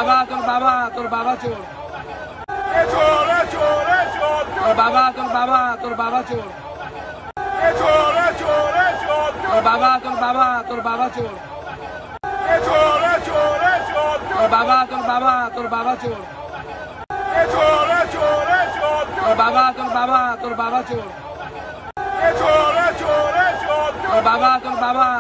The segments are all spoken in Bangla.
তোর বাবা চোর। তোর বাবা চোর। তোর বাবা চোর। তোর বাবা চোর। তোর বাবা চোর। তোর বাবা চোর। তোর বাবা চোর। তোর বাবা চোর। তোর বাবা চোর। তোর বাবা চোর।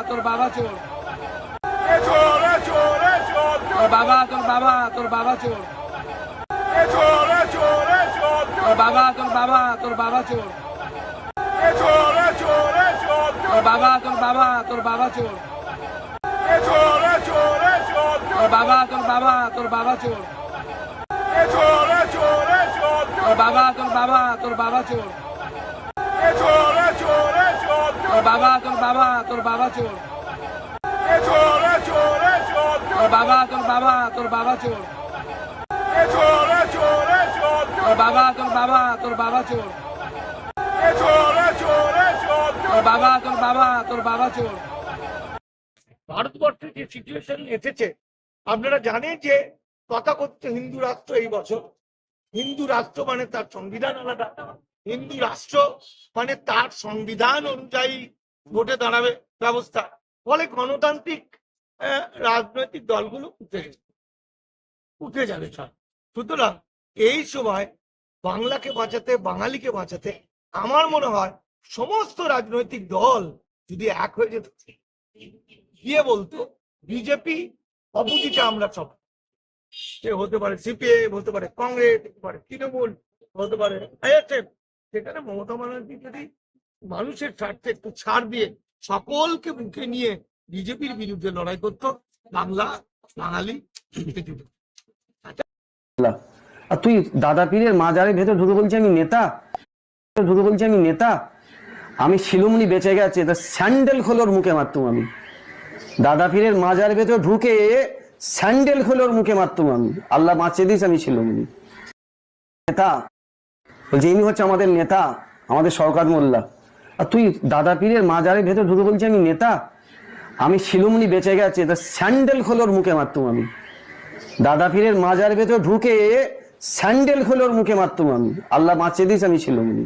তোর বাবা চোর। তোর বাবা চোর। তোর বাবা চোর। তোর বাবা চোর। তোর বাবা চোর। তোর বাবা চোর। ভারতবর্ষে যে সিচুয়েশন এসেছে আপনারা জানেন যে তথাকথিত হিন্দু রাষ্ট্র এই বছর, হিন্দু রাষ্ট্র মানে তার সংবিধান আলাদা, হিন্দু রাষ্ট্র মানে তার সংবিধান অনুযায়ী ভোটে দাঁড়াবে ব্যবস্থা, ফলে গণতান্ত্রিক রাজনৈতিক দলগুলো উঠে যাবে সব। সুতরাং এই সময় বাংলাকে বাঁচাতে, বাঙালিকে বাঁচাতে আমার মনে হয় সমস্ত রাজনৈতিক দল যদি এক হয়ে যেত, গিয়ে বলতো বিজেপি অপোজিটে আমরা সব, সে হতে পারে সিপিএম, হতে পারে কংগ্রেস, হতে পারে তৃণমূল, হতে পারে আইএসএফ, সেখানে মমতা ব্যানার্জি যদি মানুষের স্বার্থে একটু ছাড় দিয়ে সকলকে মুখে নিয়ে বিজেপির বিরুদ্ধে লড়াই করতো, বাংলা বাঙালি আর তুই দাদা পীরের মাজারের ভেতর ঢুকে বলছি আমি নেতা, আমি শিলুমনি বেঁচে গেছে, তা স্যান্ডেল খোলোর মুখে মারতুম আমি। দাদা পীরের মাজারের ভেতর ঢুকে স্যান্ডেল খোলোর মুখে মারতুম আমি। আল্লাহ বাঁচিয়ে দিস, আমি শিলুমনি নেতা বলছি, ইনি হচ্ছে আমাদের নেতা, আমাদের শওকত মোল্লা। আর তুই দাদা পীরের মাজারের ভেতর ঢুকে বলছি আমি নেতা, আমি শিলুমনি বেঁচে গেছে, তা স্যান্ডেল খোলোর মুখে মারতুম আমি। দাদা পীরের মাজার ভেতর ঢুকে স্যান্ডেল খোলোর মুখে মারতুম আমি। আল্লাহ বাঁচিয়ে দিস, আমি শিলুমনি।